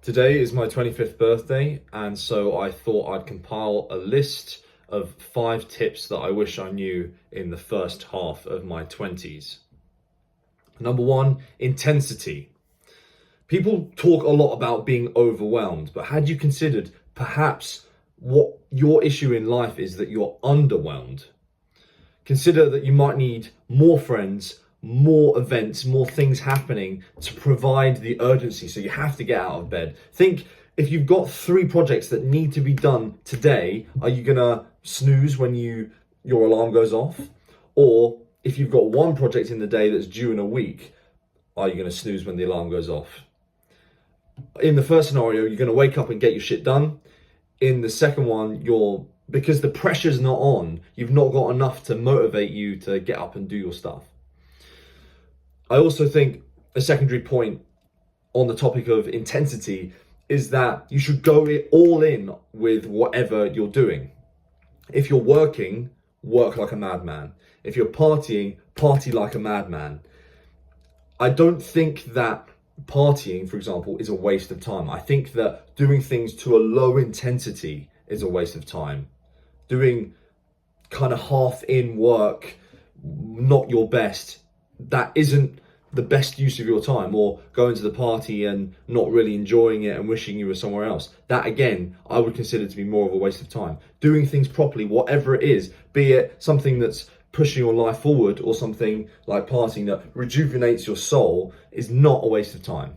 Today is my 25th birthday, and so I thought I'd compile a list of 5 tips that I wish I knew in the first half of my 20s. Number 1, intensity. People talk a lot about being overwhelmed, but had you considered perhaps what your issue in life is, that you're underwhelmed? Consider that you might need more friends, more events, more things happening to provide the urgency. So you have to get out of bed. Think, if you've got 3 projects that need to be done today, are you gonna snooze when your alarm goes off? Or if you've got 1 project in the day that's due in a week, are you gonna snooze when the alarm goes off? In the first scenario, you're gonna wake up and get your shit done. In the second one, because the pressure's not on, you've not got enough to motivate you to get up and do your stuff. I also think a secondary point on the topic of intensity is that you should go all in with whatever you're doing. If you're working, work like a madman. If you're partying, party like a madman. I don't think that partying, for example, is a waste of time. I think that doing things to a low intensity is a waste of time. Doing kind of half in work, not your best, that isn't the best use of your time. Or going to the party and not really enjoying it and wishing you were somewhere else. That again, I would consider to be more of a waste of time. Doing things properly, whatever it is, be it something that's pushing your life forward or something like partying that rejuvenates your soul, is not a waste of time.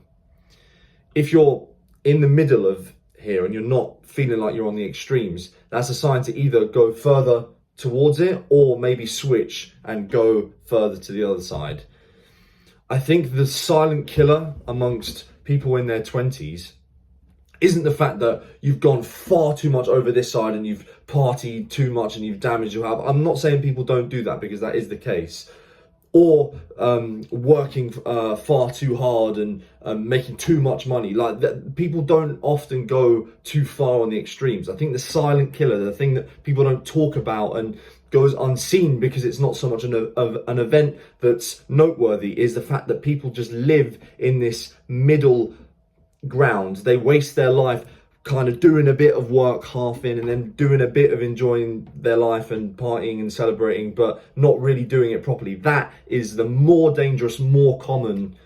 If you're in the middle of here and you're not feeling like you're on the extremes, that's a sign to either go further towards it or maybe switch and go further to the other side. I think the silent killer amongst people in their 20s isn't the fact that you've gone far too much over this side and you've partied too much and you've damaged your health. I'm not saying people don't do that, because that is the case. Or working far too hard and making too much money. Like that, people don't often go too far on the extremes. I think the silent killer, the thing that people don't talk about and goes unseen because it's not so much an event that's noteworthy, is the fact that people just live in this middle ground. They waste their life kind of doing a bit of work half in and then doing a bit of enjoying their life and partying and celebrating, but not really doing it properly. That is the more dangerous, more common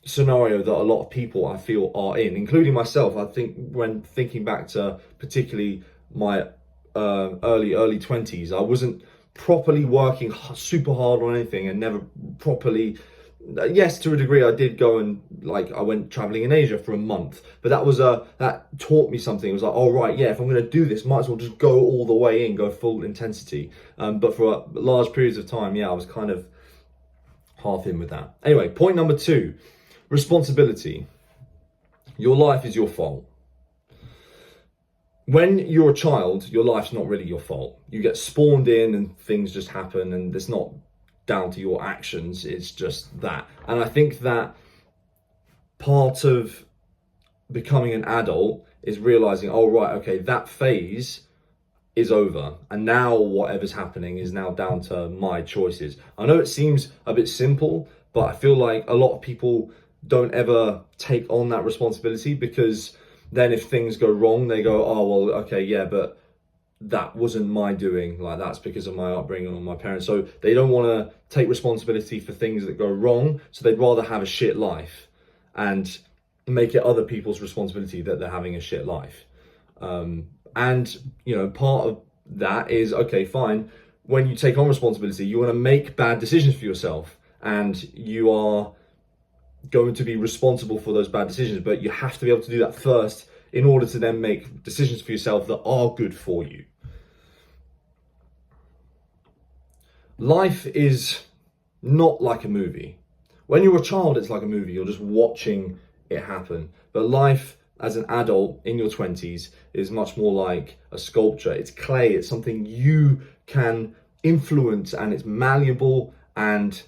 scenario that a lot of people, I feel, are in, including myself. I think when thinking back to particularly my early 20s, I wasn't properly working super hard on anything and never properly. Yes, to a degree, I did go and I went traveling in Asia for a month, but that taught me something. It was like, oh right, yeah, if I'm going to do this, might as well just go all the way in, go full intensity. But for large periods of time, yeah, I was kind of half in with that. Anyway, point number 2, responsibility. Your life is your fault. When you're a child, your life's not really your fault. You get spawned in and things just happen, and it's not down to your actions, it's just that. And I think that part of becoming an adult is realizing, oh right, okay, that phase is over, and now whatever's happening is now down to my choices. I know it seems a bit simple, but I feel like a lot of people don't ever take on that responsibility, because then if things go wrong, they go, oh well, okay, yeah, but that wasn't my doing, like that's because of my upbringing or my parents. So they don't want to take responsibility for things that go wrong, so they'd rather have a shit life and make it other people's responsibility that they're having a shit life. And part of that is, okay, fine, when you take on responsibility, you want to make bad decisions for yourself, and you are going to be responsible for those bad decisions, but you have to be able to do that first in order to then make decisions for yourself that are good for you. Life is not like a movie. When you're a child, it's like a movie. You're just watching it happen. But life as an adult in your 20s is much more like a sculpture. It's clay. It's something you can influence, and it's malleable, and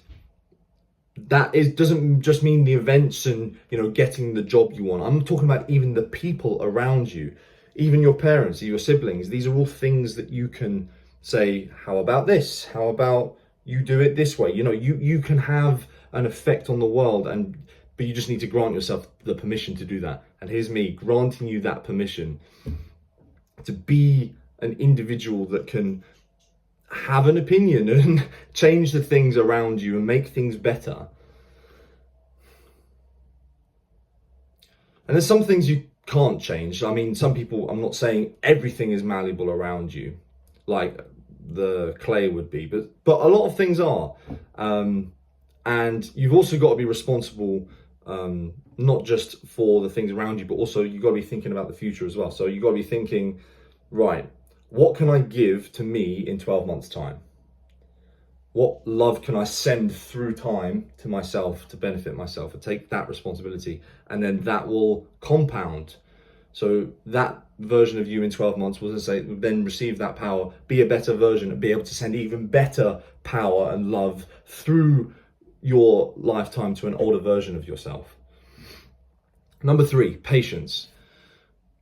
doesn't just mean the events and getting the job you want. I'm talking about even the people around you, even your parents, your siblings. These are all things that you can say, how about this? How about you do it this way? You can have an effect on the world, but you just need to grant yourself the permission to do that. And here's me granting you that permission to be an individual that can have an opinion and change the things around you and make things better. And there's some things you can't change. I mean, some people, I'm not saying everything is malleable around you, like the clay would be, but a lot of things are. And you've also got to be responsible, not just for the things around you, but also you've got to be thinking about the future as well. So you've got to be thinking, right, what can I give to me in 12 months' time? What love can I send through time to myself to benefit myself, and take that responsibility? And then that will compound. So that version of you in 12 months will then receive that power, be a better version, and be able to send even better power and love through your lifetime to an older version of yourself. Number 3, patience.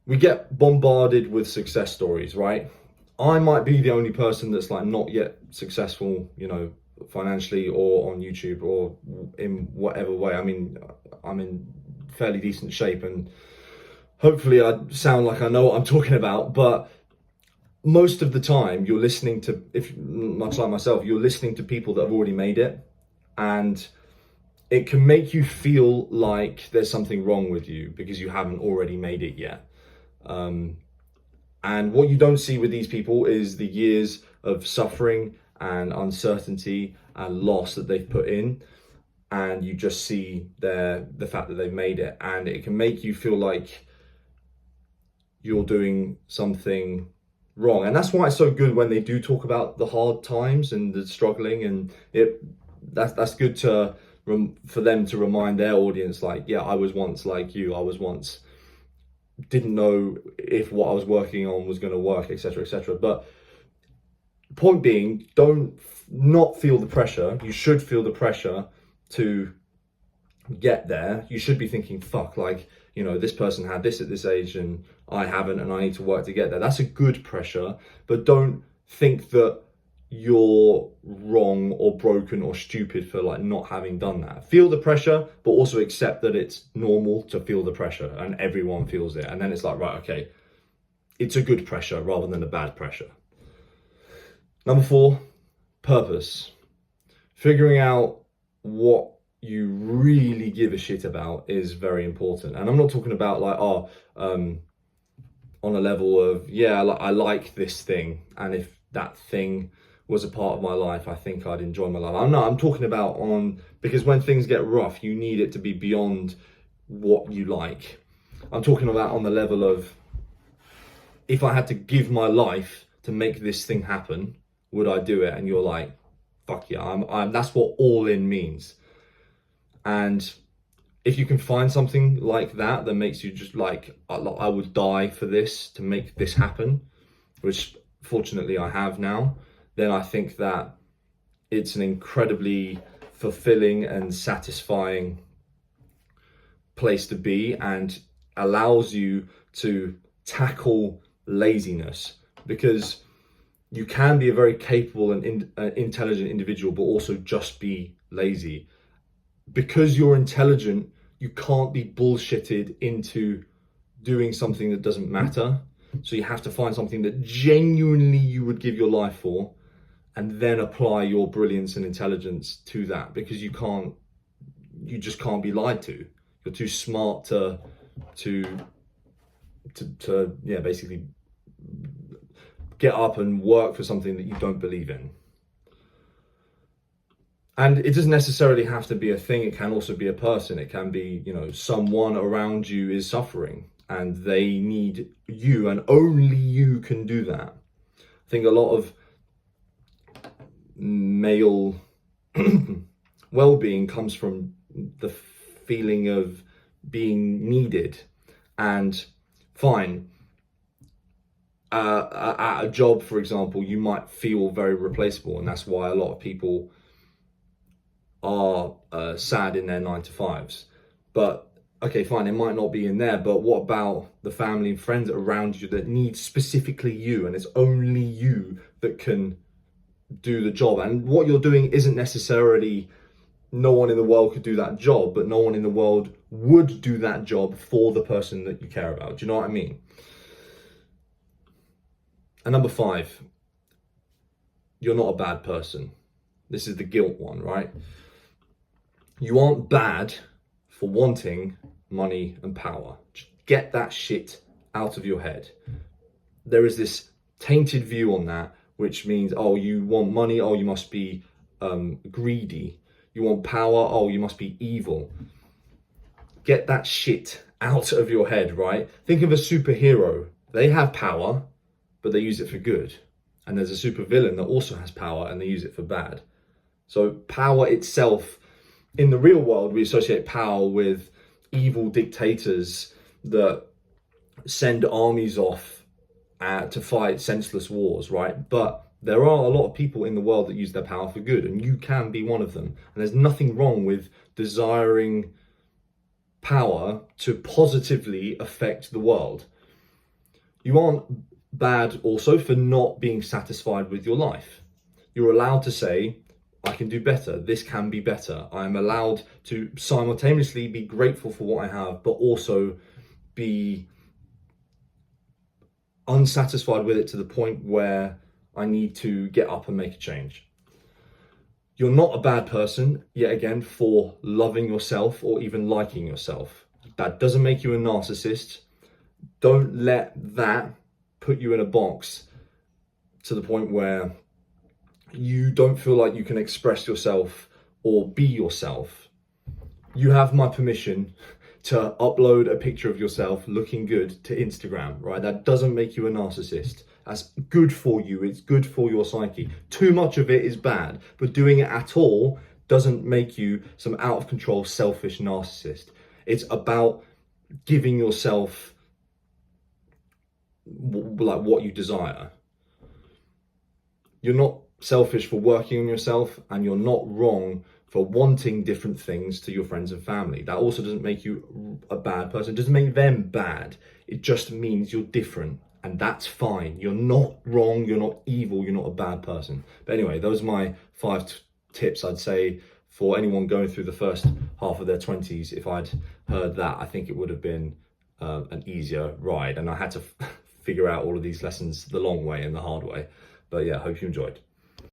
We get bombarded with success stories, right? I might be the only person that's like not yet successful, you know, financially or on YouTube or in whatever way. I mean, I'm in fairly decent shape and hopefully I sound like I know what I'm talking about, but most of the time you're listening to, if much like myself, you're listening to people that have already made it, and it can make you feel like there's something wrong with you because you haven't already made it yet. And what you don't see with these people is the years of suffering and uncertainty and loss that they've put in. And you just see the fact that they've made it. And it can make you feel like you're doing something wrong. And that's why it's so good when they do talk about the hard times and the struggling. And that's good for them to remind their audience, like, yeah, I was once like you. I was once didn't know if what I was working on was going to work, etc., etc. But point being, don't not feel the pressure. You should feel the pressure to get there. You should be thinking, fuck, like, you know, this person had this at this age and I haven't, and I need to work to get there. That's a good pressure, but don't think that you're wrong or broken or stupid for like not having done that. Feel the pressure, but also accept that it's normal to feel the pressure and everyone feels it. And then it's like, right, okay, it's a good pressure rather than a bad pressure. Number 4, purpose. Figuring out what you really give a shit about is very important. And I'm not talking about like, on a level of, yeah, I like this thing, and if that thing was a part of my life, I think I'd enjoy my life. I'm talking about because when things get rough, you need it to be beyond what you like. I'm talking about on the level of, if I had to give my life to make this thing happen, would I do it? And you're like, fuck yeah, I'm that's what all in means. And if you can find something like that makes you just like, I would die for this to make this happen, which fortunately I have now, then I think that it's an incredibly fulfilling and satisfying place to be, and allows you to tackle laziness, because you can be a very capable and intelligent individual, but also just be lazy. Because you're intelligent, you can't be bullshitted into doing something that doesn't matter. So you have to find something that genuinely you would give your life for, and then apply your brilliance and intelligence to that, because you just can't be lied to. You're too smart to basically get up and work for something that you don't believe in. And it doesn't necessarily have to be a thing. It can also be a person. It can be, you know, someone around you is suffering and they need you, and only you can do that. I think a lot of male well-being comes from the feeling of being needed. And fine, at a job, for example, you might feel very replaceable, and that's why a lot of people are sad in their 9-to-5s. But okay, fine, it might not be in there, but what about the family and friends around you that need specifically you, and it's only you that can do the job? And what you're doing isn't necessarily no one in the world could do that job, but no one in the world would do that job for the person that you care about. Do you know what I mean? And number 5, you're not a bad person. This is the guilt one, right? You aren't bad for wanting money and power. Just get that shit out of your head. There is this tainted view on that, which means, oh, you want money, oh, you must be greedy. You want power, oh, you must be evil. Get that shit out of your head, right? Think of a superhero. They have power, but they use it for good. And there's a supervillain that also has power and they use it for bad. So power itself, in the real world, we associate power with evil dictators that send armies off to fight senseless wars, right? But there are a lot of people in the world that use their power for good, and you can be one of them. And there's nothing wrong with desiring power to positively affect the world. You aren't bad also for not being satisfied with your life. You're allowed to say, I can do better. This can be better. I'm allowed to simultaneously be grateful for what I have, but also be unsatisfied with it to the point where I need to get up and make a change. You're not a bad person, yet again, for loving yourself or even liking yourself. That doesn't make you a narcissist. Don't let that put you in a box to the point where you don't feel like you can express yourself or be yourself. You have my permission to upload a picture of yourself looking good to Instagram, right? That doesn't make you a narcissist. That's good for you. It's good for your psyche. Too much of it is bad, but doing it at all doesn't make you some out of control, selfish narcissist. It's about giving yourself like what you desire. You're not selfish for working on yourself, and you're not wrong for wanting different things to your friends and family. That also doesn't make you a bad person. It doesn't make them bad. It just means you're different, and that's fine. You're not wrong, you're not evil, you're not a bad person. But anyway, those are my 5 tips I'd say for anyone going through the first half of their 20s. If I'd heard that, I think it would have been an easier ride, and I had to figure out all of these lessons the long way and the hard way. But yeah, hope you enjoyed.